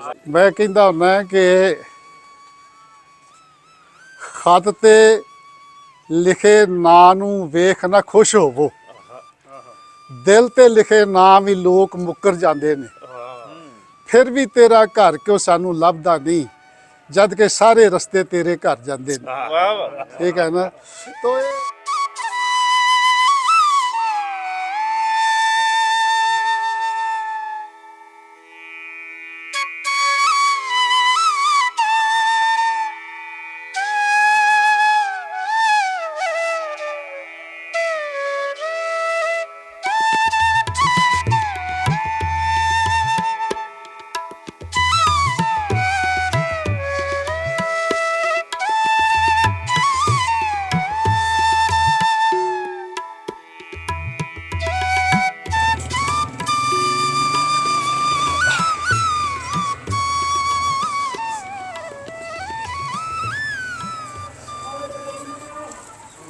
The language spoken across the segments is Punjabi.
मैं कहता हुन्ना कि खत ते लिखे नां नूं वेख ना खुश होवो, दिल ते लिखे नां भी लोग मुकर जाते ने, फिर भी तेरा घर क्यों सानू लभदा नहीं, जद के सारे रस्ते तेरे घर जाते हैं। ठीक है ना। तो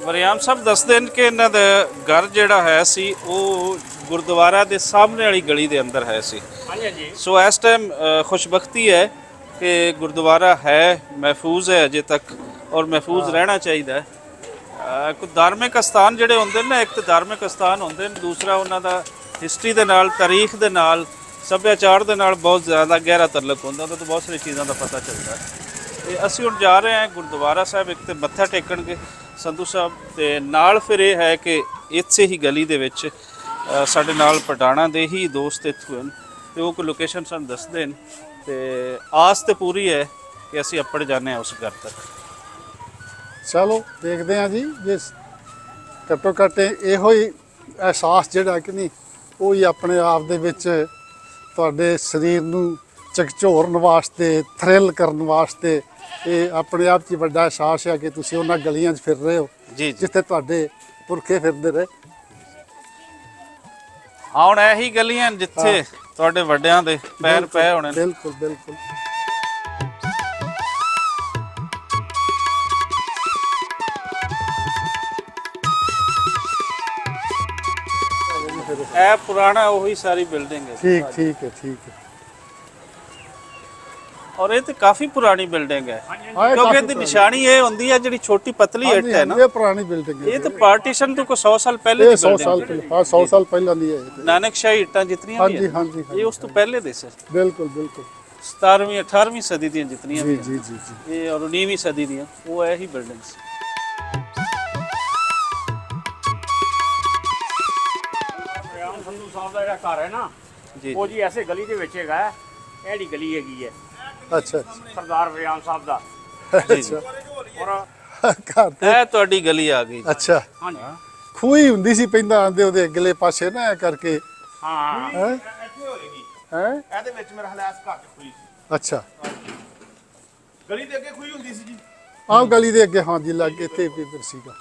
ਵਰਿਆਮ ਸਾਹਿਬ ਦੱਸਦੇ ਨੇ ਕਿ ਇਹਨਾਂ ਦਾ ਘਰ ਜਿਹੜਾ ਹੈ ਸੀ ਉਹ ਗੁਰਦੁਆਰਾ ਦੇ ਸਾਹਮਣੇ ਵਾਲੀ ਗਲੀ ਦੇ ਅੰਦਰ ਹੈ ਸੀ। ਹਾਂਜੀ। ਸੋ ਇਸ ਟਾਈਮ ਖੁਸ਼ਬਖਤੀ ਹੈ ਕਿ ਗੁਰਦੁਆਰਾ ਹੈ, ਮਹਿਫੂਜ਼ ਹੈ ਅਜੇ ਤੱਕ, ਔਰ ਮਹਿਫੂਜ਼ ਰਹਿਣਾ ਚਾਹੀਦਾ ਹੈ। ਕੋਈ ਧਾਰਮਿਕ ਸਥਾਨ ਜਿਹੜੇ ਹੁੰਦੇ ਨੇ, ਇੱਕ ਤਾਂ ਧਾਰਮਿਕ ਸਥਾਨ ਹੁੰਦੇ ਨੇ, ਦੂਸਰਾ ਉਹਨਾਂ ਦਾ ਹਿਸਟਰੀ ਦੇ ਨਾਲ, ਤਾਰੀਖ ਦੇ ਨਾਲ, ਸੱਭਿਆਚਾਰ ਦੇ ਨਾਲ ਬਹੁਤ ਜ਼ਿਆਦਾ ਗਹਿਰਾ ਤਾਲੁਕ ਹੁੰਦਾ, ਉਹਦਾ ਤੋਂ ਬਹੁਤ ਸਾਰੀ ਚੀਜ਼ਾਂ ਦਾ ਪਤਾ ਚੱਲਦਾ ਹੈ। ਤੇ ਅਸੀਂ ਹੁਣ ਜਾ ਰਹੇ ਹਾਂ ਗੁਰਦੁਆਰਾ ਸਾਹਿਬ, ਇੱਕ ਤੇ ਮੱਥਾ ਟੇਕਣਗੇ ਸੰਧੂ ਸਾਹਿਬ, ਤੇ ਨਾਲ ਫਿਰ ਇਹ ਹੈ ਕਿ ਇਸੇ ਹੀ ਗਲੀ ਦੇ ਵਿੱਚ ਸਾਡੇ ਨਾਲ ਪਟਾਣਾ ਦੇ ਹੀ ਦੋਸਤ ਇੱਥੋਂ ਹਨ, ਤੇ ਉਹ ਕੋਈ ਲੋਕੇਸ਼ਨ ਸਾਨੂੰ ਦੱਸਦੇ ਨੇ, ਤੇ ਆਸ ਤੇ ਪੂਰੀ ਹੈ ਕਿ ਅਸੀਂ ਅੱਪੜ ਜਾਂਦੇ ਹਾਂ ਉਸ ਘਰ ਤੱਕ। ਚਲੋ ਦੇਖਦੇ ਹਾਂ ਜੀ, ਜੇ ਘੱਟੋ ਘੱਟ ਇਹੋ ਹੀ ਅਹਿਸਾਸ ਜਿਹੜਾ ਕਿ ਨਹੀਂ, ਉਹ ਹੀ ਆਪਣੇ ਆਪ ਦੇ ਵਿੱਚ ਤੁਹਾਡੇ ਸਰੀਰ ਨੂੰ ਝਕਝੋਰਨ ਵਾਸਤੇ, ਥਰਿਲ ਕਰਨ ਵਾਸਤੇ, ਇਹ ਆਪਣੇ ਆਪ 'ਚ ਵੱਡਾ ਅਹਿਸਾਸ ਹੈ ਕਿ ਤੁਸੀਂ ਉਹਨਾਂ ਗਲੀਆਂ 'ਚ ਫਿਰ ਰਹੇ ਹੋ ਜੀ, ਜਿੱਥੇ ਤੁਹਾਡੇ ਪੁਰਖੇ ਫਿਰਦੇ ਰਹੇ। ਹੁਣ ਇਹੀ ਗਲੀਆਂ ਜਿੱਥੇ ਤੁਹਾਡੇ ਵੱਡਿਆਂ ਦੇ ਪੈਰ ਪਏ ਹੋਣੇ। ਬਿਲਕੁਲ ਬਿਲਕੁਲ। ਇਹ ਪੁਰਾਣਾ ਉਹੀ ਸਾਰੀ ਬਿਲਡਿੰਗ ਹੈ। ਠੀਕ ਠੀਕ ਹੈ, ਠੀਕ ਹੈ। ਔਰ ਇਹ ਤੇ ਕਾਫੀ ਪੁਰਾਣੀ ਬਿਲਡਿੰਗ ਹੈ, ਹਾਂ, ਕਿਉਂਕਿ ਇਹਦੀ ਨਿਸ਼ਾਨੀ ਇਹ ਹੁੰਦੀ ਹੈ ਜਿਹੜੀ ਛੋਟੀ ਪਤਲੀ ਇੱਟ ਹੈ ਨਾ, ਇਹ ਪੁਰਾਣੀ ਬਿਲਡਿੰਗ ਹੈ। ਇਹ ਤਾਂ ਪਾਰਟੀਸ਼ਨ ਤੋਂ ਕੋਈ 100 ਸਾਲ ਪਹਿਲੇ ਇਹ ਦੀ 100 ਸਾਲ ਬਿਲਡਿੰਗ ਪਹਿਲਾਂ, ਹਾਂ 100 ਸਾਲ ਪਹਿਲਾਂ ਦੀ ਹੈ ਇਹ। ਨਾਨਕਸ਼ਾਹੀ ਇੱਟਾਂ ਜਿਤਨੀਆਂ ਵੀ ਹਾਂਜੀ ਹੈ, ਹਾਂਜੀ ਇਹ ਉਸ ਤੋਂ ਪਹਿਲੇ ਦੇ ਸਰ, ਬਿਲਕੁਲ ਬਿਲਕੁਲ। 17ਵੀਂ 18ਵੀਂ ਸਦੀ ਦੀਆਂ ਜਿਤਨੀਆਂ ਜੀ ਵੀ ਜੀ ਜੀ ਜੀ। ਇਹ ਔਰ 19ਵੀਂ ਸਦੀ ਦੀਆਂ, ਉਹ ਇਹੀ ਬਿਲਡਿੰਗਸ। ਸੰਧੂ ਸਾਹਿਬ ਦਾ ਜਿਹੜਾ ਘਰ ਹੈ ਨਾ, ਜੀ ਉਹ ਜੀ ਐਸੇ ਗਲੀ ਦੇ ਵਿੱਚ ਹੈਗਾ, ਇਹੜੀ ਗਲੀ ਹੈਗੀ ਹੈ ਅੱਛਾ ਸਰਦਾਰ ਵਰਿਆਮ ਸਾਹਿਬ ਦਾ। ਅੱਛਾ। ਔਰ ਘਰ ਤੇ ਇਹ ਤੁਹਾਡੀ ਗਲੀ ਆ ਗਈ। ਅੱਛਾ, ਹਾਂਜੀ ਖੂਹੀ ਹੁੰਦੀ ਸੀ ਪਹਿਲਾਂ ਆਂਦੇ ਉਹਦੇ ਅਗਲੇ ਪਾਸੇ ਨਾ, ਇਹ ਕਰਕੇ ਹਾਂ, ਹੈ ਇੱਥੇ ਹੋਏਗੀ ਹੈ। ਇਹਦੇ ਵਿੱਚ ਮੇਰਾ ਖਿਆਲ ਇਸ ਘਰ 'ਚ ਖੂਹੀ ਸੀ। ਅੱਛਾ, ਗਲੀ ਦੇ ਅੱਗੇ ਖੂਹੀ ਹੁੰਦੀ ਸੀ ਜੀ। ਆਹ ਗਲੀ ਦੇ ਅੱਗੇ ਹਾਂਜੀ ਲੱਗ ਇੱਥੇ ਵੀ ਫਿਰ ਸੀਗਾ।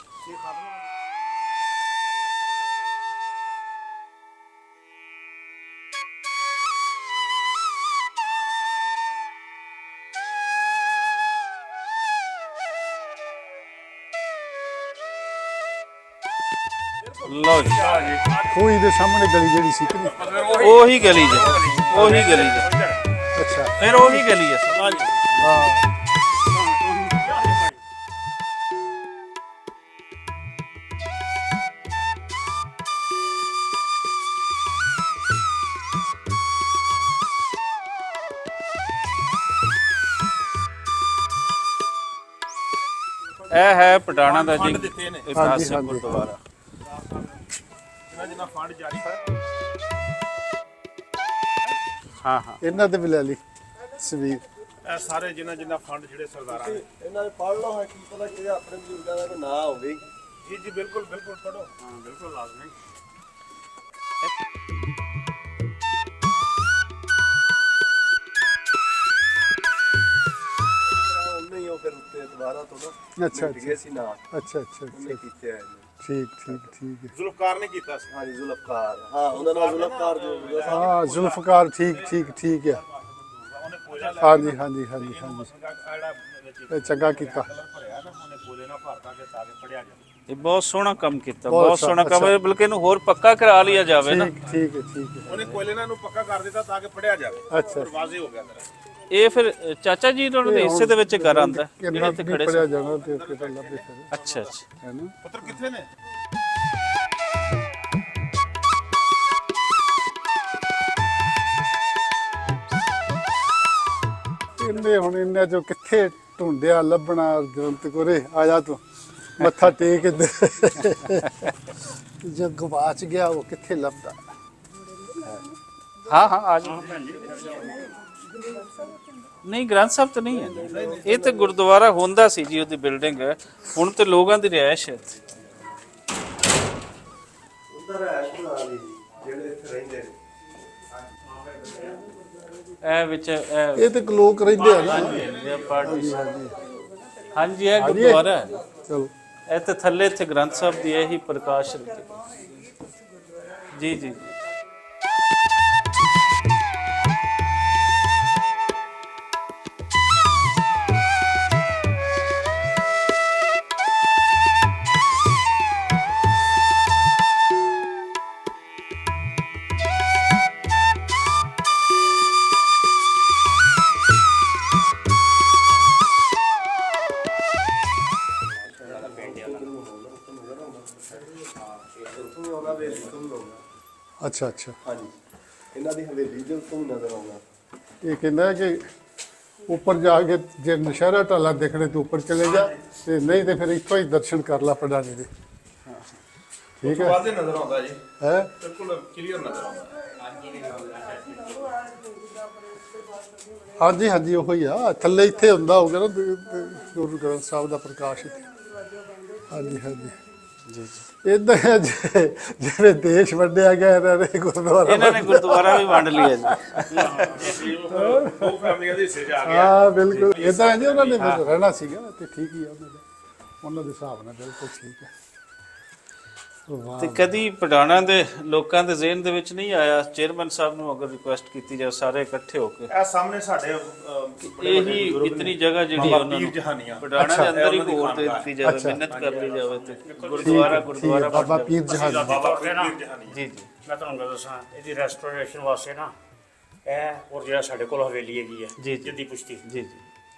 ਲਓ ਜੀ, ਖੂਹੀ ਦੇ ਸਾਹਮਣੇ ਗਲੀ ਜਿਹੜੀ ਸੀ ਕਿ ਨਹੀਂ। ਉਹੀ ਗਲੀ ਜੇ, ਉਹੀ ਗਲੀ ਜੇ, ਅੱਛਾ ਫਿਰ ਉਹੀ ਗਲੀ ਹੈ ਸਰ। ਹਾਂਜੀ। ਹਾਂ। ਇਹ ਹੈ ਪਟਾਣਾ ਦਾ ਜੀ ਦਿੱਤੇ ਨੇ ਇਤਿਹਾਸਿਕ ਹਾਂਜੀ। ਗੁਰਦੁਆਰਾ। ਜਿੰਨਾ ਫੰਡ ਜਾਰੀ ਕਰ ਹਾਂ ਹਾਂ, ਇਹਨਾਂ ਦੇ ਵੀ ਲੈ ਲਈ ਸਵੀਰ। ਇਹ ਸਾਰੇ ਜਿੰਨਾ ਫੰਡ ਜਿਹੜੇ ਸਰਦਾਰਾਂ ਨੇ। ਇਹਨਾਂ ਨੇ ਪੜ੍ਹ ਲਓ, ਕੀ ਪਤਾ ਕਿ ਆਪਣੇ ਬਜ਼ੁਰਗਾਂ ਦਾ ਕੋਈ ਨਾਂ ਹੋਵੇ। ਜੀ ਜੀ ਬਿਲਕੁਲ ਬਿਲਕੁਲ ਪੜੋ। ਹਾਂ ਬਿਲਕੁਲ ਲਾਜ਼ਮੀ। ਉਹਨੇ ਹੀ ਉਹ ਫਿਰ ਉੱਤੇ ਦੁਬਾਰਾ ਤੋਂ ਨਾ ਅੱਛਾ ਮਿਟ ਗਏ ਸੀ ਨਾਂ, ਅੱਛਾ ਅੱਛਾ ਉਹਨੇ ਅੱਛਾ। ਕੀਤੇ ਆ ਇਹਨੇ। ਠੀਕ ਠੀਕ ਠੀਕ ਹੈ। ਜ਼ੁਲਫਕਾਰ ਨੇ ਕੀਤਾ ਸੀ। ਹਾਂਜੀ ਜ਼ੁਲਫਕਾਰ, ਹਾਂ ਉਹਨਾਂ ਨਾਲ ਜ਼ੁਲਫਕਾਰ ਜੋ ਹਾਂ ਜ਼ੁਲਫਕਾਰ, ਠੀਕ ਠੀਕ ਠੀਕ ਹੈ। ਉਹਨੇ ਕੋਲਾ ਹਾਂਜੀ ਹਾਂਜੀ ਹਾਂਜੀ ਹਾਂਜੀ, ਜਿਹੜਾ ਵਿੱਚ ਇਹ ਚੰਗਾ ਕੀਤਾ। ਭਰਿਆ ਨਾ, ਉਹਨੇ ਕੋਲੇ ਨਾਲ ਭਰਤਾ ਕਿ ਤਾਂ ਕਿ ਪੜਿਆ ਜਾਵੇ। ਇਹ ਬਹੁਤ ਸੋਹਣਾ ਕੰਮ ਕੀਤਾ, ਬਹੁਤ ਬਹੁਤ ਸੋਹਣਾ ਕੰਮ ਅੱਛਾ। ਹੈ, ਬਲਕਿ ਇਹਨੂੰ ਹੋਰ ਪੱਕਾ ਕਰਾ ਲਿਆ ਜਾਵੇ ਨਾ। ਠੀਕ ਠੀਕ ਹੈ ਠੀਕ ਹੈ। ਉਹਨੇ ਕੋਲੇ ਨਾਲ ਨੂੰ ਪੱਕਾ ਕਰ ਦਿੱਤਾ ਤਾਂ ਕਿ ਪੜਿਆ ਜਾਵੇ। ਅੱਛਾ ਫਿਰ ਵਾਜ਼ੇ ਹੋ ਗਿਆ ਮੇਰਾ। ਇਹ ਫਿਰ ਚਾਚਾ ਜੀ ਉਹਨਾਂ ਦੇ ਹਿੱਸੇ ਦੇ ਵਿੱਚ ਘਰ ਆਂਦਾ ਜਿਹੜੇ ਕਿੰਨਾ ਇੱਥੇ ਨਹੀਂ ਖੜੇ ਪੜਿਆ ਸੀ। ਜਾਣਾ ਤੇ ਕਿਤੇ ਲੱਭੇ ਫਿਰ ਅੱਛਾ ਅੱਛਾ ਹੈ ਨਾ। ਪੁੱਤਰ ਕਿੱਥੇ ਨੇ? ਇਹਨੇ ਹੁਣ ਇਹਨਾਂ ਚੋਂ ਕਿੱਥੇ ਢੂੰਡਿਆ ਲੱਭਣਾ ਗ੍ਰੰਥ ਕੋਰੇ ਆਇਆ ਤੂੰ ਮੱਥਾ ਟੇਕ ਇੱਧਰ। ਜੋ ਗਵਾਚ ਗਿਆ ਉਹ ਕਿੱਥੇ ਲੱਭਦਾ। ਹਾਂ ਹਾਂ ਆ ਜਾਓ। ਨਹੀਂ ਗ੍ਰੰਥ ਸਾਹਿਬ ਤਾਂ ਨਹੀਂ ਹੈ, ਇਹ ਤੇ ਗੁਰਦੁਆਰਾ ਹੁੰਦਾ ਸੀ ਜੀ, ਉਹਦੀ ਬਿਲਡਿੰਗ ਹੈ, ਹੁਣ ਤੇ ਲੋਕਾਂ ਦੀ ਰਿਹਾਇਸ਼ ਹੈ ਇੱਥੇ। ਉਧਰ ਐਸ਼ ਬਣਾ ਲਈ ਜੀ ਜਿਹੜੇ ਇੱਥੇ ਰਹਿੰਦੇ ਨੇ। ਇਹ ਵਿੱਚ ਇਹ ਇਹ ਤੇ ਲੋਕ ਰਹਿੰਦੇ ਆ ਨਾ। ਪਾਰਟੀ ਹਾਂਜੀ ਇਹ ਗੁਰਦੁਆਰਾ ਹੈ। ਚਲੋ ਇੱਥੇ ਥੱਲੇ ਇੱਥੇ ਗ੍ਰੰਥ ਸਾਹਿਬ ਦੀ ਇਹੀ ਪ੍ਰਕਾਸ਼ ਰੱਖੀ। ਜੀ ਜੀ ਉੱਥੋਂ ਵੀ ਆਉਣਾ ਹਵੇਲੀ ਤੋਂ ਵੀ ਆਉਣਾ। ਅੱਛਾ ਅੱਛਾ। ਹਾਂਜੀ ਇਹਨਾਂ ਦੀ ਹਵੇਲੀ ਦੇ ਉੱਤੋਂ ਵੀ ਨਜ਼ਰ ਆਉਣਾ। ਇਹ ਕਹਿੰਦਾ ਕਿ ਉੱਪਰ ਜਾ ਕੇ ਜੇ ਨਸ਼ਹਿਰਾ ਢਾਲਾ ਦੇਖਣੇ ਤੇ ਉੱਪਰ ਚਲੇ ਜਾ, ਤੇ ਨਹੀਂ ਤੇ ਫਿਰ ਇੱਥੋਂ ਹੀ ਦਰਸ਼ਨ ਕਰ ਲਾ ਪੜਾਣੇ ਦੇ। ਠੀਕ ਹੈ ਵਾਦੇ ਨਜ਼ਰ ਆਉਂਦਾ ਜੀ, ਹੈ। ਬਿਲਕੁਲ ਕਲੀਅਰ ਨਜ਼ਰ ਆਉਂਦਾ। ਹਾਂਜੀ ਹਾਂਜੀ ਉਹੋ ਹੀ ਆ, ਥੱਲੇ ਇੱਥੇ ਹੁੰਦਾ ਹੋਊਗਾ ਨਾ ਗੁਰੂ ਗ੍ਰੰਥ ਸਾਹਿਬ ਦਾ ਪ੍ਰਕਾਸ਼ ਇੱਥੇ। ਹਾਂਜੀ ਹਾਂਜੀ ਜੀ ਇਦਾਂ ਜਿਵੇਂ ਦੇਸ਼ ਵੰਡਿਆ ਗਿਆ ਇਹਨਾਂ ਨੇ ਗੁਰਦੁਆਰਾ। ਇਹਨਾਂ ਨੇ ਗੁਰਦੁਆਰਾ ਵੀ ਵੰਡ ਲਿਆ ਜੀ। ਦੋ ਫੈਮਲੀਆਂ ਦੇ ਹਿੱਸੇ 'ਚ ਆ ਗਿਆ। ਹਾਂ ਬਿਲਕੁਲ ਇਦਾਂ ਹੈ ਜੀ, ਉਹਨਾਂ ਨੇ ਫਿਰ ਰਹਿਣਾ ਸੀਗਾ ਤੇ ਠੀਕ ਹੀ ਆ ਉਹਨਾਂ ਦੇ ਹਿਸਾਬ ਨਾਲ ਬਿਲਕੁਲ ਠੀਕ ਹੈ। ਵਾਹ ਤੇ ਕਦੀ ਪਠਾਣਾ ਦੇ ਲੋਕਾਂ ਦੇ ਜ਼ਿਹਨ ਦੇ ਵਿੱਚ ਨਹੀਂ ਆਇਆ ਚੇਅਰਮੈਨ ਸਾਹਿਬ ਨੂੰ ਅਗਰ ਰਿਕੁਐਸਟ ਕੀਤੀ ਜਾਏ ਸਾਰੇ ਇਕੱਠੇ ਹੋ ਕੇ, ਇਹ ਸਾਹਮਣੇ ਸਾਡੇ ਇਹੀ ਇਤਨੀ ਜਗ੍ਹਾ ਜਿਹੜੀ ਉਹਨਾਂ ਪੀਰ ਨੂੰ ਜਹਾਨੀਆਂ ਪਠਾਣਾ ਦੇ ਅੰਦਰ ਹੀ ਹੋਰ ਦੇ ਦਿੱਤੀ ਜਾਵੇ, ਮਿਹਨਤ ਕਰ ਲਈ ਜਾਵੇ ਤੇ ਗੁਰਦੁਆਰਾ ਗੁਰਦੁਆਰਾ ਬਾਬਾ ਪੀਰ ਜਹਾਨ ਬਾਬਾ ਪੀਰ ਨਾ ਜੀ ਜੀ ਮੈਂ ਤੁਹਾਨੂੰ ਗੱਲ ਦੱਸਾਂ, ਇਹਦੀ ਰੈਸਟੋਰੇਸ਼ਨ ਵਾਸਤੇ ਨਾ ਇਹ ਔਰ ਜਿਹੜਾ ਸਾਡੇ ਕੋਲ ਹਵੇਲੀ ਹੈਗੀ ਹੈ ਜੀ, ਜੀ। ਜਿੱਦੀ ਪੁਸ਼ਤੀ, ਜੀ ਜੀ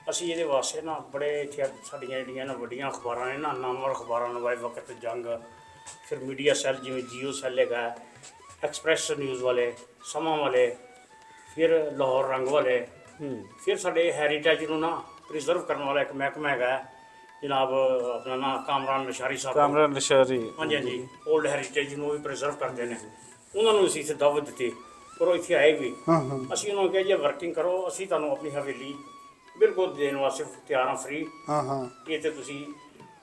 ਅਸੀਂ ਇਹਦੇ ਵਾਸਤੇ ਨਾ ਬੜੇ ਇੱਥੇ ਸਾਡੀਆਂ ਜਿਹੜੀਆਂ ਨਾ ਵੱਡੀਆਂ ਅਖਬਾਰਾਂ ਨੇ ਨਾ, ਨਾਮਵਰ ਅਖਬਾਰਾਂ ਨਵਾਏ ਵਕਤ ਜੰਗ, ਫਿਰ ਮੀਡੀਆ ਸੈੱਲ ਜਿਵੇਂ ਜੀਓ ਸੈੱਲ ਹੈਗਾ, ਐਕਸਪ੍ਰੈਸ ਨਿਊਜ਼ ਵਾਲੇ, ਸਮਾਂ ਵਾਲੇ, ਫਿਰ ਲਾਹੌਰ ਰੰਗ ਵਾਲੇ, ਫਿਰ ਸਾਡੇ ਹੈਰੀਟੇਜ ਨੂੰ ਨਾ ਪ੍ਰੀਜ਼ਰਵ ਕਰਨ ਵਾਲਾ ਇੱਕ ਮਹਿਕਮਾ ਹੈਗਾ ਜਨਾਬ, ਆਪਣਾ ਨਾ ਕਾਮਰਾਨ ਨਸ਼ਾਰੀ ਸਾਹਿਬ। ਕਾਮਰਾਨ ਨਸ਼ਾਰੀ ਹਾਂਜੀ ਹਾਂਜੀ, ਓਲਡ ਹੈਰੀਟੇਜ ਨੂੰ ਵੀ ਪ੍ਰੀਜ਼ਰਵ ਕਰਦੇ ਨੇ। ਉਹਨਾਂ ਨੂੰ ਅਸੀਂ ਇੱਥੇ ਦਾਵਤ ਦਿੱਤੀ ਪਰ ਉਹ ਇੱਥੇ ਆਏ ਵੀ। ਹਾਂ ਹਾਂ ਅਸੀਂ ਉਹਨਾਂ ਨੂੰ ਕਿਹਾ ਜੀ ਵਰਕਿੰਗ ਕਰੋ, ਅਸੀਂ ਤੁਹਾਨੂੰ ਆਪਣੀ ਹਵੇਲੀ ਬਿਲਕੁਲ ਦੇਣ ਵਾਸਤੇ ਤਿਆਰ ਹਾਂ, ਫ੍ਰੀ। ਹਾਂ ਹਾਂ ਇਹ ਤੇ ਤੁਸੀਂ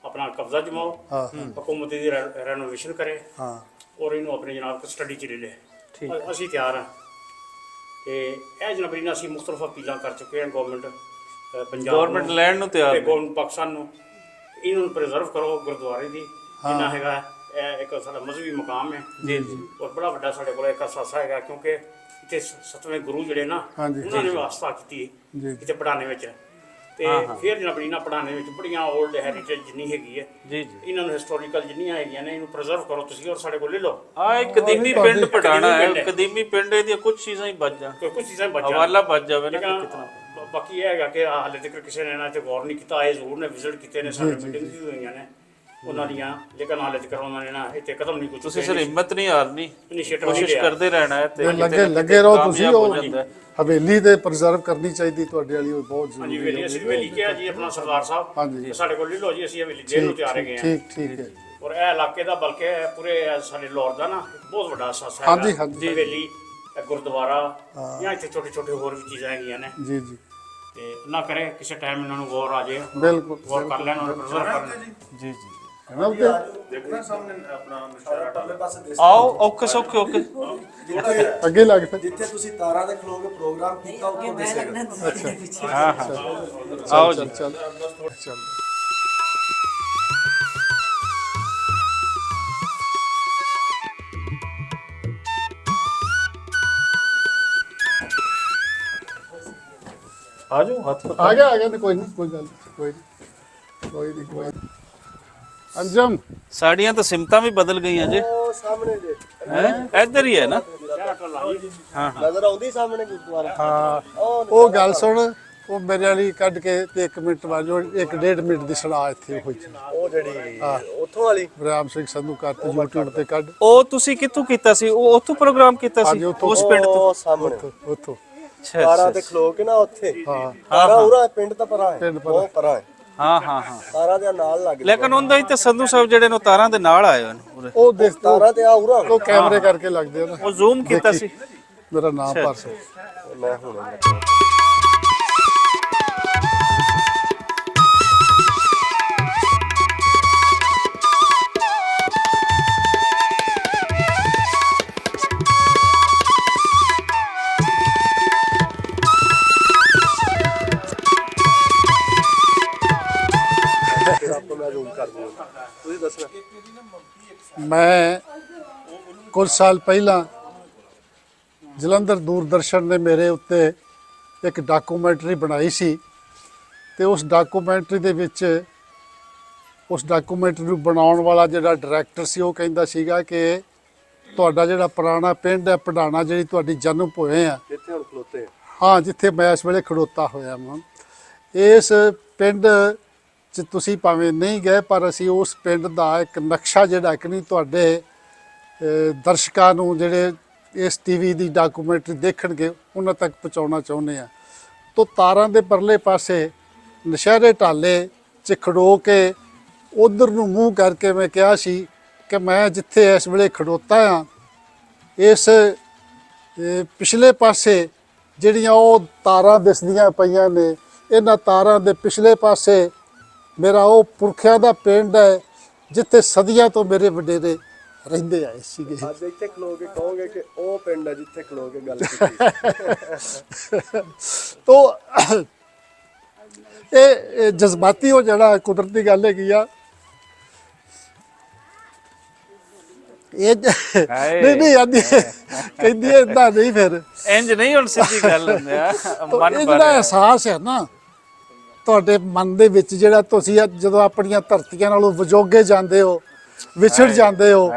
ਆਪਣਾ ਕਬਜ਼ਾ ਜਮਾਓ, ਹਾਂ ਹਕੂਮਤ ਦੀ ਰੈਨੋਵੇਸ਼ਨ ਕਰੇ ਹਾਂ ਔਰ ਇਹਨੂੰ ਆਪਣੇ ਜਨਾਬ ਕਸਟਡੀ 'ਚ ਲੈ ਠੀਕ ਲੈ। ਅਸੀਂ ਤਿਆਰ ਹਾਂ। ਤੇ ਇਹ ਜਨਾਬੀ ਨਾਲ ਅਸੀਂ ਮੁਖਤਲਿਫ ਅਪੀਲਾਂ ਕਰ ਚੁੱਕੇ ਹਾਂ ਗਵਰਨਮੈਂਟ ਪੰਜਾਬ ਗਵਰਨਮੈਂਟ ਨੂੰ ਲੈਣ ਨੂੰ ਤਿਆਰ ਤੇ ਨੇ। ਗਵਰਨਮੈਂਟ ਪਾਕਿਸਤਾਨ ਨੂੰ, ਇਹਨੂੰ ਪ੍ਰੀਜ਼ਰਵ ਕਰੋ ਗੁਰਦੁਆਰੇ ਦੀ ਜਿੰਨਾ ਹੈਗਾ। ਇਹ ਇੱਕ ਸਾਡਾ ਮਜ਼ਹਬੀ ਮੁਕਾਮ ਹੈ ਜੀ ਜੀ ਔਰ ਬੜਾ ਵੱਡਾ ਸਾਡੇ ਕੋਲ ਇੱਕ ਅਸਾਸਾ ਹੈਗਾ, ਕਿਉਂਕਿ ਇੱਥੇ ਸੱਤਵੇਂ ਗੁਰੂ ਜਿਹੜੇ ਨਾ ਹਾਂਜੀ। ਉਹਨਾਂ ਨੇ ਵਾਸਤਾ ਕੀਤੀ ਜੀ ਇੱਥੇ ਪੜਾਣੇ ਵਿੱਚ। ਤੇ ਫਿਰ ਜਨਾਬੀ ਨਾਲ ਪੜਾਣੇ ਵਿੱਚ ਬੜੀਆਂ ਓਲਡ ਹੈਰੀਟੇਜ ਜਿੰਨੀ ਹੈਗੀ ਹੈ, ਜੀ ਜੀ ਇਹਨਾਂ ਨੂੰ ਹਿਸਟੋਰੀਕਲ ਜਿੰਨੀਆਂ ਹੈਗੀਆਂ ਨੇ ਇਹਨੂੰ ਪ੍ਰੀਜ਼ਰਵ ਕਰੋ ਤੁਸੀਂ ਔਰ ਸਾਡੇ ਕੋਲ ਲੈ ਲਓ। ਆ ਇੱਕ ਕਦੀਮੀ ਪਿੰਡ ਪਠਾਣਾ ਹੈ, ਪਿੰਡ ਹੈ। ਕਦੀਮੀ ਪਿੰਡ ਦੀਆਂ ਕੁਝ ਚੀਜ਼ਾਂ ਹੀ ਬਚ ਜਾਣ, ਕੁਝ ਚੀਜ਼ਾਂ ਬਚ ਜਾਣ। ਹਵਾਲਾ ਬਚ ਜਾਵੇ ਨਾ ਲੇਕਿਨ ਕਿਤਨਾ। ਬਾਕੀ ਇਹ ਹੈਗਾ ਕਿ ਹਾਲੇ ਤੱਕ ਕਿਸੇ ਨੇ ਇਹਨਾਂ ਤੇ ਗੌਰ ਨਹੀਂ ਕੀਤਾ। ਆਏ ਜ਼ਰੂਰ ਨੇ, ਵਿਜ਼ਿਟ ਕੀਤੇ ਨੇ, ਸਾਡੇ ਮੀਟਿੰਗਸ ਵੀ ਹੋਈਆਂ ਨੇ ਉਹਨਾਂ ਦੀਆਂ, ਲੇਕਿਨ ਹਾਲੇ ਤੱਕ ਉਹਨਾਂ ਨੇ ਨਾ ਇੱਥੇ ਕਦਮ ਨਹੀਂ ਕੁਝ ਤੁਸੀਂ ਸਿਰ ਹਿੰਮਤ ਨਹੀਂ ਹਾਰਨੀ, ਇਨੀਸ਼ੀਏਟਿਵ ਨਹੀਂ ਕੋਸ਼ਿਸ਼ ਲਿਆ। ਕਰਦੇ ਰਹਿਣਾ ਹੈ ਤੇ ਲੱਗੇ ਰਹੋ ਤੁਸੀਂ। ਕਾਮਯਾਬ ਹੋ ਉਹ ਜਾਂਦਾ ਹੈ। ਹਵੇਲੀ ਤੇ ਪ੍ਰੀਜ਼ਰਵ ਕਰਨੀ ਚਾਹੀਦੀ ਤੁਹਾਡੇ ਵਾਲੀ, ਉਹ ਬਹੁਤ ਹਾਂਜੀ ਜ਼ਰੂਰੀ ਵੇਲੀ ਅਸੀਂ ਵੇਲੀ ਕਿਹਾ ਜੀ ਆਪਣਾ ਸਰਦਾਰ ਸਾਹਿਬ ਹਾਂਜੀ। ਸਾਡੇ ਕੋਲ ਲੈ ਲਓ ਜੀ, ਅਸੀਂ ਹਵੇਲੀ ਦੇਣ ਨੂੰ ਤਿਆਰ ਹੈਗੇ ਹਾਂ। ਠੀਕ ਠੀਕ ਹੈ। ਔਰ ਇਹ ਇਲਾਕੇ ਦਾ ਬਲਕਿ ਇਹ ਪੂਰੇ ਸਾਡੇ ਲਾਹੌਰ ਦਾ ਨਾ ਇੱਕ ਬਹੁਤ ਵੱਡਾ ਅਸਾਸਾ ਹੈ। ਹਾਂਜੀ, ਹਾਂਜੀ। ਹਵੇਲੀ, ਇਹ ਗੁਰਦੁਆਰਾ ਜਾਂ ਇੱਥੇ ਛੋਟੇ ਛੋਟੇ ਹੋਰ ਵੀ ਚੀਜ਼ਾਂ ਹੈਗੀਆਂ ਨੇ। ਜੀ ਜੀ ਤੇ ਨਾ ਕਰੇ ਕਿਸੇ ਟਾਈਮ ਇਹਨਾਂ ਨੂੰ ਗੌਰ ਆ ਜਾਏ, ਬਿਲਕੁਲ ਗੌਰ ਕਰ ਲੈਣ ਔਰ ਪ੍ਰੀਜ਼ਰਵ ਕਰ ਲੈਣ। ਜੀ ਜੀ ਹੈ ਨਾ ਉੱਤੇ? ਦੇਖੋ ਨਾ ਸਾਹਮਣੇ ਆਪਣਾ ਨਸ਼ਹਿਰਾ ਪਰਲੇ ਪਾਸੇ ਦੇਸੀ ਆਓ ਔਖੇ ਸੌਖੇ ਓਕੇ ਅੱਗੇ ਲੱਗ ਫਿਰ। ਜਿੱਥੇ ਤੁਸੀਂ ਤਾਰਾਂ ਦੇ ਖਲੋਗੇ ਪ੍ਰੋਗਰਾਮ ਕੀਤਾ ਉੱਥੋਂ ਦਿਸੇਗਾ। ਹਾਂ ਹਾਂ ਆਓ ਜੀ। ਚੱਲ ਚੱਲ ਆ ਜਾਓ ਹੱਥ ਆ ਗਿਆ ਤੇ ਕੋਈ ਨਹੀਂ, ਕੋਈ ਗੱਲ ਨਹੀਂ, ਕੋਈ ਨਹੀਂ, ਕੋਈ ਨਹੀਂ, ਕੋਈ ਨਹੀਂ। ਅੰਜਮ ਸਾਡੀਆਂ ਤਾਂ ਸਿਮਤਾਂ ਵੀ ਬਦਲ ਗਈਆਂ ਜੇ, ਉਹ ਸਾਹਮਣੇ ਜੇ ਹੈ ਇੱਧਰ ਹੀ ਹੈ ਨਾ। ਨਜ਼ਰ ਆਉਂਦੀ ਸਾਹਮਣੇ ਗੁਰਦੁਆਰਾ ਹਾਂ ਉਹ ਉਹ ਗੱਲ ਸੁਣ, ਉਹ ਮੇਰੇ ਵਾਲੀ ਕੱਢ ਕੇ ਤੇ 1 ਮਿੰਟ ਬਾਅਦ 1.5 ਮਿੰਟ ਦੀ ਸੁਣਾ ਇੱਥੇ ਹੋਈ ਉਹ ਜਿਹੜੀ ਉੱਥੋਂ ਵਾਲੀ ਬਰਿਆਮ ਸਿੰਘ ਸੰਧੂ ਘਰ ਤੇ YouTube ਤੇ ਕੱਢ। ਉਹ ਤੁਸੀਂ ਕਿੱਥੋਂ ਕੀਤਾ ਸੀ? ਉਹ ਉੱਥੋਂ ਪ੍ਰੋਗਰਾਮ ਕੀਤਾ ਸੀ ਹਾਂਜੀ, ਉੱਥੋਂ। ਉਸ ਪਿੰਡ ਤੋਂ? ਉਹ ਸਾਹਮਣੇ ਉੱਥੋਂ ਅੱਛਾ ਤਾਰਾਂ ਅੱਛਾ ਤੇ ਖਲੋ ਕੇ ਨਾ ਉੱਥੇ ਹਾਂ ਤਾਰਾ ਉਰਾ ਪਿੰਡ ਤਾਂ ਪਰਾਂ ਹੈ ਪਿੰਡ ਪਰਾਂ। ਉਹ ਪਰਾਂ ਹੈ ਹਾਂ ਹਾਂ ਹਾਂ। ਤਾਰਾ ਦੇ ਨਾਲ ਲੱਗ ਲੇਕਿਨ ਉਹਦਾ ਹੀ ਤੇ ਸੰਧੂ ਸਾਹਿਬ ਜਿਹੜੇ ਨੇ ਤਾਰਾਂ ਦੇ ਨਾਲ ਆਏ ਹਨ ਪੂਰੇ। ਉਹ ਦੇਖ ਤਾਰਾ ਤੇ ਆ ਉਰਾ ਉਹ ਕੈਮਰੇ ਕਰਕੇ ਲੱਗਦੇ ਆ ਨਾ। ਉਹ ਜ਼ੂਮ ਕੀਤਾ ਸੀ। ਮੇਰਾ ਨਾਮ ਪਰਸ ਮੈਂ ਹੁਣ ਆਪਾਂ ਮੈਂ ਜ਼ੂਮ ਕਰ ਦੂੰਗਾ ਤੁਸੀਂ ਦੱਸਣਾ। ਮੈਂ ਕੁਝ ਸਾਲ ਪਹਿਲਾਂ ਜਲੰਧਰ ਦੂਰਦਰਸ਼ਨ ਨੇ ਮੇਰੇ ਉੱਤੇ ਇੱਕ ਡਾਕੂਮੈਂਟਰੀ ਬਣਾਈ ਸੀ ਤੇ ਉਸ ਡਾਕੂਮੈਂਟਰੀ ਦੇ ਵਿੱਚ ਉਸ ਡਾਕੂਮੈਂਟਰੀ ਨੂੰ ਬਣਾਉਣ ਵਾਲਾ ਜਿਹੜਾ ਡਾਇਰੈਕਟਰ ਸੀ ਉਹ ਕਹਿੰਦਾ ਸੀਗਾ ਕਿ ਤੁਹਾਡਾ ਜਿਹੜਾ ਪੁਰਾਣਾ ਪਿੰਡ ਹੈ ਪੜਾਣਾ, ਜਿਹੜੀ ਤੁਹਾਡੀ ਜਨਮ ਹੋਏ ਆ, ਜਿੱਥੇ ਹੁਣ ਖਲੋਤੇ ਆ। ਹਾਂ ਜਿੱਥੇ ਮੈਂ ਇਸ ਵੇਲੇ ਖੜੋਤਾ ਹੋਇਆ ਹਾਂ, ਇਸ ਪਿੰਡ 'ਚ ਤੁਸੀਂ ਭਾਵੇਂ ਨਹੀਂ ਗਏ ਪਰ ਅਸੀਂ ਉਸ ਪਿੰਡ ਦਾ ਇੱਕ ਨਕਸ਼ਾ ਜਿਹੜਾ ਕਿ ਨਹੀਂ ਤੁਹਾਡੇ ਦਰਸ਼ਕਾਂ ਨੂੰ ਜਿਹੜੇ ਇਸ ਟੀਵੀ ਦੀ ਡਾਕੂਮੈਂਟਰੀ ਦੇਖਣਗੇ ਉਹਨਾਂ ਤੱਕ ਪਹੁੰਚਾਉਣਾ ਚਾਹੁੰਦੇ ਆ। ਤੋ ਤਾਰਾਂ ਦੇ ਪਰਲੇ ਪਾਸੇ ਨਸ਼ਹਿਰੇ ਢਾਲੇ 'ਚ ਖੜੋ ਕੇ ਉਧਰ ਨੂੰ ਮੂੰਹ ਕਰਕੇ ਮੈਂ ਕਿਹਾ ਸੀ ਕਿ ਮੈਂ ਜਿੱਥੇ ਇਸ ਵੇਲੇ ਖੜੋਤਾ ਆ ਇਸ ਪਿਛਲੇ ਪਾਸੇ ਜਿਹੜੀਆਂ ਉਹ ਤਾਰਾਂ ਦਿਸਦੀਆਂ ਪਈਆਂ ਨੇ, ਇਹਨਾਂ ਤਾਰਾਂ ਦੇ ਪਿਛਲੇ ਪਾਸੇ ਮੇਰਾ ਉਹ ਪੁਰਖਿਆਂ ਦਾ ਪਿੰਡ ਹੈ ਜਿੱਥੇ ਸਦੀਆਂ ਤੋਂ ਮੇਰੇ ਵਡੇਰੇ ਰਹਿੰਦੇ ਆਏ ਸੀਗੇ। ਅੱਜ ਇੱਥੇ ਖਲੋ ਕੇ ਕਹੋਗੇ ਕਿ ਉਹ ਪਿੰਡ ਹੈ ਜਿੱਥੇ ਖਲੋ ਕੇ ਗੱਲ ਕੀਤੀ। ਤੋ ਇਹ ਜਜ਼ਬਾਤੀ ਉਹ ਜਿਹੜਾ ਕੁਦਰਤੀ ਗੱਲ ਹੈਗੀ ਆ ਇਹ ਨਹੀਂ ਨਹੀਂ ਆਂਦੀ ਕਹਿੰਦੀ ਇਦਾਂ ਨਹੀਂ ਫਿਰ ਇੰਜ ਨਹੀਂ ਹੁਣ ਸਿੱਧੀ ਗੱਲ ਹੁੰਦੀ ਆ ਤੋ ਮਨ ਇਹ ਪਰ ਜਿਹੜਾ ਅਹਿਸਾਸ ਹੈ ਨਾ ਤੁਹਾਡੇ ਮਨ ਦੇ ਵਿੱਚ ਜਿਹੜਾ ਤੁਸੀਂ ਜਦੋਂ ਆਪਣੀਆਂ ਧਰਤੀਆਂ ਨਾਲੋਂ ਵਿਜੋਗੇ ਜਾਂਦੇ ਹੋ, ਵਿਛੜ ਜਾਂਦੇ ਹੋ,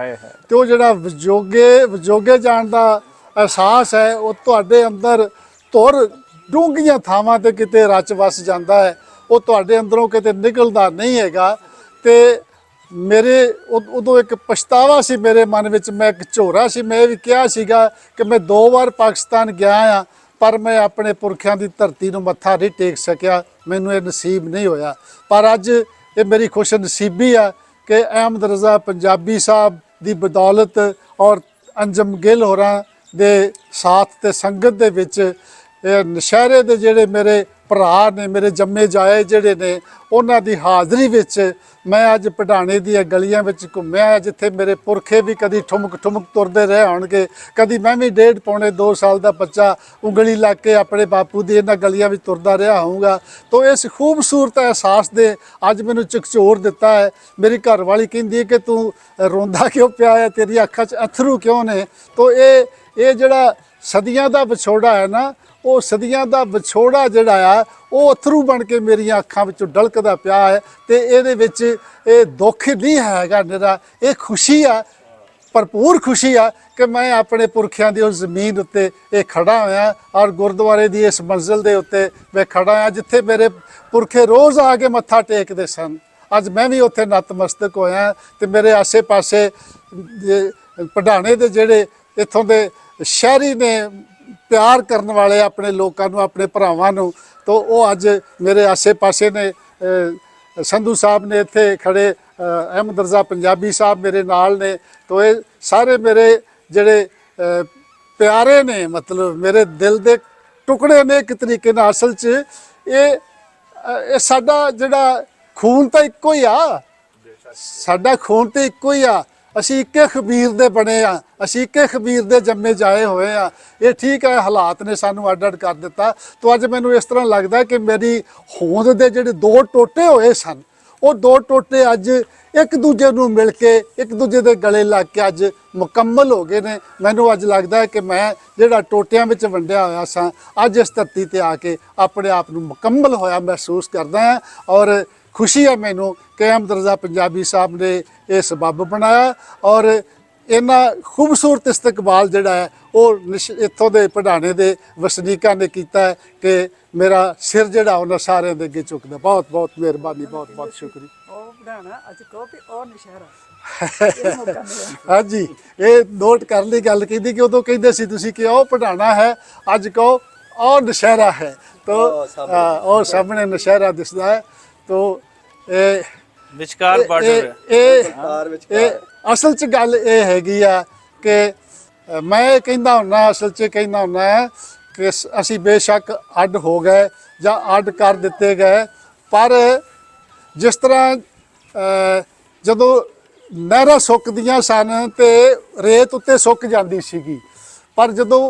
ਤੇ ਉਹ ਜਿਹੜਾ ਵਿਜੋਗੇ ਜਾਣ ਦਾ ਅਹਿਸਾਸ ਹੈ ਉਹ ਤੁਹਾਡੇ ਅੰਦਰ ਧੁਰ ਡੂੰਘੀਆਂ ਥਾਵਾਂ ਤੇ ਕਿਤੇ ਰਚ ਵਸ ਜਾਂਦਾ ਹੈ, ਉਹ ਤੁਹਾਡੇ ਅੰਦਰੋਂ ਕਿਤੇ ਨਿਕਲਦਾ ਨਹੀਂ ਹੈਗਾ। ਤੇ ਮੇਰੇ ਉਦੋਂ ਇੱਕ ਪਛਤਾਵਾ ਸੀ ਮੇਰੇ ਮਨ ਵਿੱਚ, ਮੈਂ ਇੱਕ ਝੋਰਾ ਸੀ, ਮੈਂ ਇਹ ਵੀ ਕਿਹਾ ਸੀਗਾ ਕਿ ਮੈਂ 2 ਵਾਰ ਪਾਕਿਸਤਾਨ ਗਿਆ ਆ ਪਰ ਮੈਂ ਆਪਣੇ ਪੁਰਖਿਆਂ ਦੀ ਧਰਤੀ ਨੂੰ ਮੱਥਾ ਨਹੀਂ ਟੇਕ ਸਕਿਆ, ਮੈਨੂੰ ਇਹ ਨਸੀਬ ਨਹੀਂ ਹੋਇਆ। ਪਰ ਅੱਜ ਇਹ ਮੇਰੀ ਖੁਸ਼ ਨਸੀਬੀ ਆ ਕਿ ਅਹਿਮਦ ਰਜ਼ਾ ਪੰਜਾਬੀ ਸਾਹਿਬ ਦੀ ਬਦੌਲਤ ਔਰ ਅੰਜਮ ਗਿੱਲ ਹੋਰਾਂ ਦੇ ਸਾਥ ਤੇ ਸੰਗਤ ਦੇ ਵਿੱਚ ਇਹ ਨਸ਼ਹਿਰੇ ਦੇ ਜਿਹੜੇ ਮੇਰੇ ਭਰਾ ਨੇ, ਮੇਰੇ ਜੰਮੇ ਜਾਏ ਜਿਹੜੇ ਨੇ, ਉਹਨਾਂ ਦੀ ਹਾਜ਼ਰੀ ਵਿੱਚ ਮੈਂ ਅੱਜ ਪੜਾਣੇ ਦੀਆਂ ਗਲੀਆਂ ਵਿੱਚ ਘੁੰਮਿਆ ਜਿੱਥੇ ਮੇਰੇ ਪੁਰਖੇ ਵੀ ਕਦੀ ਠੁਮਕ ਠੁਮਕ ਤੁਰਦੇ ਰਹੇ ਹੋਣਗੇ, ਕਦੀ ਮੈਂ ਵੀ 1.5 ਪੌਣੇ 2 ਸਾਲ ਦਾ ਬੱਚਾ ਉਂਗਲੀ ਲਾ ਕੇ ਆਪਣੇ ਬਾਪੂ ਦੀ ਇਹਨਾਂ ਗਲੀਆਂ ਵਿੱਚ ਤੁਰਦਾ ਰਿਹਾ ਹੋਊਗਾ। ਤੋ ਇਸ ਖੂਬਸੂਰਤ ਅਹਿਸਾਸ ਦੇ ਅੱਜ ਮੈਨੂੰ ਝਕਝੋਰ ਦਿੱਤਾ ਹੈ। ਮੇਰੀ ਘਰ ਵਾਲੀ ਕਹਿੰਦੀ ਹੈ ਕਿ ਤੂੰ ਰੋਂਦਾ ਕਿਉਂ ਪਿਆ ਹੈ, ਤੇਰੀ ਅੱਖਾਂ 'ਚ ਅਥਰੂ ਕਿਉਂ ਨੇ? ਤੋ ਇਹ ਜਿਹੜਾ ਸਦੀਆਂ ਦਾ ਵਿਛੋੜਾ ਹੈ ਨਾ, ਉਹ ਸਦੀਆਂ ਦਾ ਵਿਛੋੜਾ ਜਿਹੜਾ ਆ ਉਹ ਅਥਰੂ ਬਣ ਕੇ ਮੇਰੀਆਂ ਅੱਖਾਂ ਵਿੱਚੋਂ ਡਲਕਦਾ ਪਿਆ ਹੈ। ਤੇ ਇਹਦੇ ਵਿੱਚ ਇਹ ਦੁੱਖ ਨਹੀਂ ਹੈਗਾ ਮੇਰਾ, ਇਹ ਖੁਸ਼ੀ ਆ, ਭਰਪੂਰ ਖੁਸ਼ੀ ਆ ਕਿ ਮੈਂ ਆਪਣੇ ਪੁਰਖਿਆਂ ਦੀ ਉਸ ਜ਼ਮੀਨ ਉੱਤੇ ਇਹ ਖੜਾ ਹੋਇਆ ਔਰ ਗੁਰਦੁਆਰੇ ਦੀ ਇਸ ਮੰਜ਼ਿਲ ਦੇ ਉੱਤੇ ਮੈਂ ਖੜਾ ਹਾਂ ਜਿੱਥੇ ਮੇਰੇ ਪੁਰਖੇ ਰੋਜ਼ ਆ ਕੇ ਮੱਥਾ ਟੇਕਦੇ ਸਨ। ਅੱਜ ਮੈਂ ਵੀ ਉੱਥੇ ਨਤਮਸਤਕ ਹੋਇਆ ਤੇ ਮੇਰੇ ਆਸੇ-ਪਾਸੇ ਪੜਾਣੇ ਦੇ ਜਿਹੜੇ ਇੱਥੋਂ ਦੇ ਸ਼ਹਿਰੀ ਨੇ, ਪਿਆਰ ਕਰਨ ਵਾਲੇ ਆਪਣੇ ਲੋਕਾਂ ਨੂੰ, ਆਪਣੇ ਭਰਾਵਾਂ ਨੂੰ, ਤੋ ਉਹ ਅੱਜ ਮੇਰੇ ਆਸੇ-ਪਾਸੇ ਨੇ। ਸੰਧੂ ਸਾਹਿਬ ਨੇ ਇੱਥੇ ਖੜੇ, ਅਹਿਮਦ ਰਜ਼ਾ ਪੰਜਾਬੀ ਸਾਹਿਬ ਮੇਰੇ ਨਾਲ ਨੇ। ਤੋ ਇਹ ਸਾਰੇ ਮੇਰੇ ਜਿਹੜੇ ਪਿਆਰੇ ਨੇ, ਮਤਲਬ ਮੇਰੇ ਦਿਲ ਦੇ ਟੁਕੜੇ ਨੇ ਇੱਕ ਤਰੀਕੇ ਨਾਲ। ਅਸਲ 'ਚ ਇਹ ਸਾਡਾ ਜਿਹੜਾ ਖੂਨ ਤਾਂ ਇੱਕੋ ਹੀ ਆ, ਸਾਡਾ ਖੂਨ ਤਾਂ ਇੱਕੋ ਹੀ ਆ। ਅਸੀਂ ਇੱਕੇ ਖਬੀਰ ਦੇ ਬਣੇ ਆ, ਅਸੀਂ ਇੱਕੇ ਖਬੀਰ ਦੇ ਜੰਮੇ ਜਾਏ ਹੋਏ ਆ। ਇਹ ਠੀਕ ਹੈ ਹਾਲਾਤ ਨੇ ਸਾਨੂੰ ਅੱਡ-ਅੱਡ ਕਰ ਦਿੱਤਾ। ਤੋ ਅੱਜ ਮੈਨੂੰ ਇਸ ਤਰ੍ਹਾਂ ਲੱਗਦਾ ਕਿ ਮੇਰੀ ਹੋਂਦ ਦੇ ਜਿਹੜੇ 2 ਟੋਟੇ ਹੋਏ ਸਨ, ਉਹ 2 ਟੋਟੇ ਅੱਜ ਇੱਕ ਦੂਜੇ ਨੂੰ ਮਿਲ ਕੇ, ਇੱਕ ਦੂਜੇ ਦੇ ਗਲੇ ਲੱਗ ਕੇ ਅੱਜ ਮੁਕੰਮਲ ਹੋ ਗਏ ਨੇ। ਮੈਨੂੰ ਅੱਜ ਲੱਗਦਾ ਹੈ ਕਿ ਮੈਂ ਜਿਹੜਾ ਟੋਟਿਆਂ ਵਿੱਚ ਵੰਡਿਆ ਹੋਇਆ ਸਾਂ, ਅੱਜ ਇਸ ਧਰਤੀ ਤੇ ਆ ਕੇ ਆਪਣੇ ਆਪ ਨੂੰ ਮੁਕੰਮਲ ਹੋਇਆ ਮਹਿਸੂਸ ਕਰਦਾ ਹਾਂ। ਔਰ ਖੁਸ਼ੀ ਹੈ ਮੈਨੂੰ ਕਿ ਅਹਿਮਦ ਰਜ਼ਾ ਪੰਜਾਬੀ ਸਾਹਿਬ ਨੇ ਇਹ ਸਬੱਬ ਬਣਾਇਆ ਔਰ ਇਹਨਾਂ ਖੂਬਸੂਰਤ ਇਸਤਕਬਾਲ ਜਿਹੜਾ ਹੈ ਉਹ ਇੱਥੋਂ ਦੇ ਪੜਾਣੇ ਦੇ ਵਸਨੀਕਾਂ ਨੇ ਕੀਤਾ ਹੈ ਕਿ ਮੇਰਾ ਸਿਰ ਜਿਹੜਾ ਉਹਨਾਂ ਸਾਰਿਆਂ ਦੇ ਅੱਗੇ ਝੁਕਦਾ। ਬਹੁਤ ਬਹੁਤ ਮਿਹਰਬਾਨੀ, ਬਹੁਤ ਬਹੁਤ ਸ਼ੁਕਰੀਆ। ਉਹ ਬਣਾਉਣਾ ਅੱਜ ਕਹੋ ਵੀ ਉਹ ਨਸ਼ਹਿਰਾ ਹਾਂਜੀ, ਇਹ ਨੋਟ ਕਰਨ ਲਈ ਗੱਲ ਕੀਤੀ ਕਿ ਉਦੋਂ ਕਹਿੰਦੇ ਸੀ ਤੁਸੀਂ ਕਿ ਉਹ ਪੜਾਣਾ ਹੈ, ਅੱਜ ਕਹੋ ਉਹ ਨਸ਼ਹਿਰਾ ਹੈ। ਤੋ ਉਹ ਸਾਹਮਣੇ ਨਸ਼ਹਿਰਾ ਦਿਸਦਾ ਹੈ। ਤੋ ਇਹ ਵਿਚਕਾਰ ਬਾਰਡਰ ਹੈ। ਇਹ ਅਸਲ 'ਚ ਗੱਲ ਇਹ ਹੈਗੀ ਆ ਕਿ ਮੈਂ ਕਹਿੰਦਾ ਹੁੰਨਾ, ਅਸਲ 'ਚ ਕਹਿੰਦਾ ਹੁੰਨਾ ਕਿ ਅਸੀਂ ਬੇਸ਼ੱਕ ਅੱਡ ਹੋ ਗਏ ਜਾਂ ਅੱਡ ਕਰ ਦਿੱਤੇ ਗਏ, ਪਰ ਜਿਸ ਤਰ੍ਹਾਂ ਜਦੋਂ ਨਹਿਰਾਂ ਸੁੱਕਦੀਆਂ ਸਨ ਤੇ ਰੇਤ ਉੱਤੇ ਸੁੱਕ ਜਾਂਦੀ ਸੀਗੀ, ਪਰ ਜਦੋਂ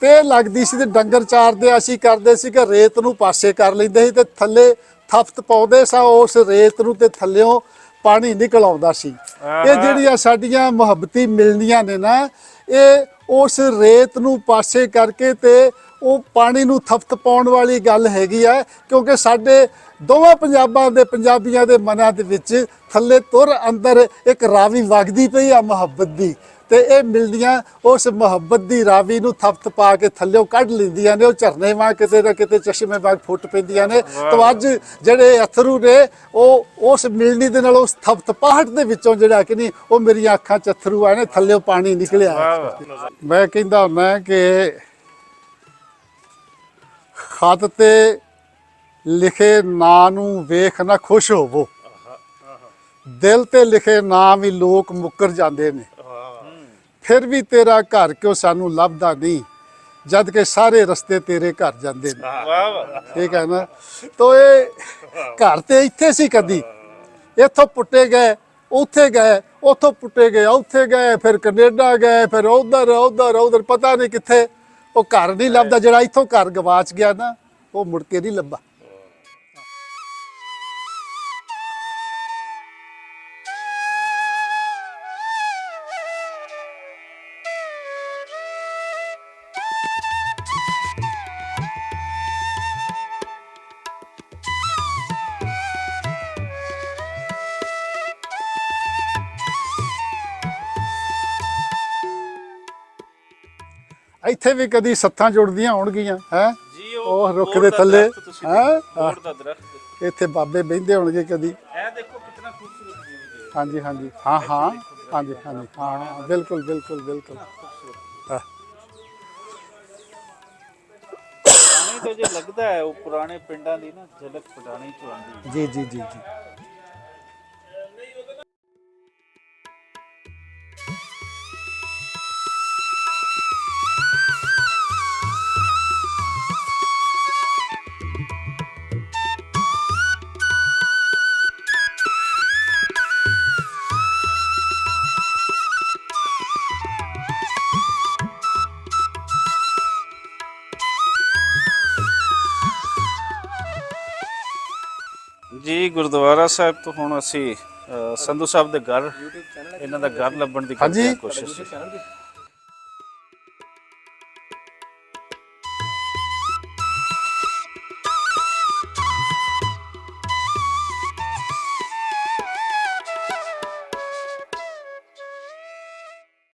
ਤੇ ਲੱਗਦੀ ਸੀ ਤੇ ਡੰਗਰ ਚਾਰਦੇ ਅਸੀਂ ਕਰਦੇ ਸੀ ਕਿ ਰੇਤ ਨੂੰ ਪਾਸੇ ਕਰ ਲੈਂਦੇ ਸੀ ਤੇ ਥੱਲੇ ਥਫਤ ਪਾਉਂਦੇ ਸਾਂ, ਉਸ ਰੇਤ ਨੂੰ ਤੇ ਥੱਲਿਓਂ ਪਾਣੀ ਨਿਕਲ ਆਉਂਦਾ ਸੀ। ਇਹ ਜਿਹੜੀਆਂ ਸਾਡੀਆਂ ਮੁਹੱਬਤੀ ਮਿਲਣੀਆਂ ਨੇ ਨਾ, ਇਹ ਉਸ ਰੇਤ ਨੂੰ ਪਾਸੇ ਕਰਕੇ ਤੇ ਉਹ ਪਾਣੀ ਨੂੰ ਥਫਤ ਪਾਉਣ ਵਾਲੀ ਗੱਲ ਹੈਗੀ ਆ, ਕਿਉਂਕਿ ਸਾਡੇ ਦੋਵਾਂ ਪੰਜਾਬੀਆਂ ਦੇ ਮਨਾਂ ਦੇ ਵਿੱਚ ਥੱਲੇ ਤੁਰ ਅੰਦਰ ਇੱਕ ਰਾਵੀ ਵਗਦੀ ਪਈ ਆ ਮੁਹੱਬਤ ਦੀ, ਤੇ ਇਹ ਮਿਲਦੀਆਂ ਉਸ ਮੁਹੱਬਤ ਦੀ ਰਾਵੀ ਨੂੰ ਥਪਥ ਪਾ ਕੇ ਥੱਲਿਓਂ ਕੱਢ ਲੈਂਦੀਆਂ ਨੇ। ਉਹ ਝਰਨੇ ਵਾਂਗ ਕਿਤੇ ਨਾ ਕਿਤੇ ਚਸ਼ਮੇ ਵਾਂਗ ਫੁੱਟ ਪੈਂਦੀਆਂ ਨੇ। ਤਾਂ ਅੱਜ ਜਿਹੜੇ ਅਥਰੂ ਨੇ ਉਹ ਉਸ ਮਿਲਣੀ ਦੇ ਨਾਲ ਉਸ ਥਪਥਪਾਹਟ ਦੇ ਵਿੱਚੋਂ ਜਿਹੜਾ ਕਿ ਨਹੀਂ, ਉਹ ਮੇਰੀਆਂ ਅੱਖਾਂ 'ਚ ਅਥਰੂ ਆਏ ਨੇ, ਥੱਲਿਓਂ ਪਾਣੀ ਨਿਕਲਿਆ। ਮੈਂ ਕਹਿੰਦਾ ਹੁੰਦਾ ਕਿ ਖਤ ਤੇ ਲਿਖੇ ਨਾਂ ਨੂੰ ਵੇਖ ਨਾ ਖੁਸ਼ ਹੋਵੋ, ਦਿਲ ਤੇ ਲਿਖੇ ਨਾਂ ਵੀ ਲੋਕ ਮੁੱਕਰ ਜਾਂਦੇ ਨੇ। ਫਿਰ ਵੀ ਤੇਰਾ ਘਰ ਕਿਉਂ ਸਾਨੂੰ ਲੱਭਦਾ ਨਹੀਂ, ਜਦ ਕਿ ਸਾਰੇ ਰਸਤੇ ਤੇਰੇ ਘਰ ਜਾਂਦੇ ਨੇ। ਠੀਕ ਹੈ ਨਾ? ਤੋ ਇਹ ਘਰ ਤੇ ਇੱਥੇ ਸੀ, ਕਦੀ ਇੱਥੋਂ ਪੁੱਟੇ ਗਏ, ਉੱਥੇ ਗਏ, ਉੱਥੋਂ ਪੁੱਟੇ ਗਏ, ਉੱਥੇ ਗਏ, ਫਿਰ ਕੈਨੇਡਾ ਗਏ, ਫਿਰ ਉਧਰ ਪਤਾ ਨਹੀਂ ਕਿੱਥੇ। ਉਹ ਘਰ ਨਹੀਂ ਲੱਭਦਾ। ਜਿਹੜਾ ਇੱਥੋਂ ਘਰ ਗਵਾਚ ਗਿਆ ਨਾ, ਉਹ ਮੁੜ ਕੇ ਨਹੀਂ ਲੱਭਾ। ਇੱਥੇ ਵੀ ਕਦੀ ਸੱਥਾਂ ਜੁੜਦੀਆਂ ਹੋਣਗੀਆਂ ਹੈ ਜੀ, ਉਹ ਰੁੱਖ ਦੇ ਥੱਲੇ ਹੈ, ਬੋੜ ਦਾ ਦਰਖਤ। ਇੱਥੇ ਬਾਬੇ ਬਹਿੰਦੇ ਹੋਣਗੇ ਕਦੀ। ਇਹ ਦੇਖੋ ਕਿੰਨਾ ਖੂਬਸੂਰਤ ਵਿਊ ਹੈ। ਹਾਂਜੀ ਹਾਂਜੀ, ਹਾਂ ਹਾਂ, ਹਾਂਜੀ ਹਾਂਜੀ, ਹਾਂ ਬਿਲਕੁਲ ਬਿਲਕੁਲ ਬਿਲਕੁਲ। ਹਾਂ, ਪਾਣੀ ਤੋਂ ਜੇ ਲੱਗਦਾ ਹੈ ਉਹ ਪੁਰਾਣੇ ਪਿੰਡਾਂ ਦੀ ਨਾ ਝਲਕ ਪਟਾਣੀ ਚ ਆਉਂਦੀ ਹੈ। ਜੀ ਜੀ ਜੀ ਜੀ। ਜੀ, ਗੁਰਦੁਆਰਾ ਸਾਹਿਬ ਤੋਂ ਹੁਣ ਅਸੀਂ ਸੰਧੂ ਸਾਹਿਬ ਦੇ ਘਰ, ਇਹਨਾਂ ਦਾ ਘਰ ਲੱਭਣ ਦੀ ਕਰਦੇ ਹਾਂ ਕੋਸ਼ਿਸ਼।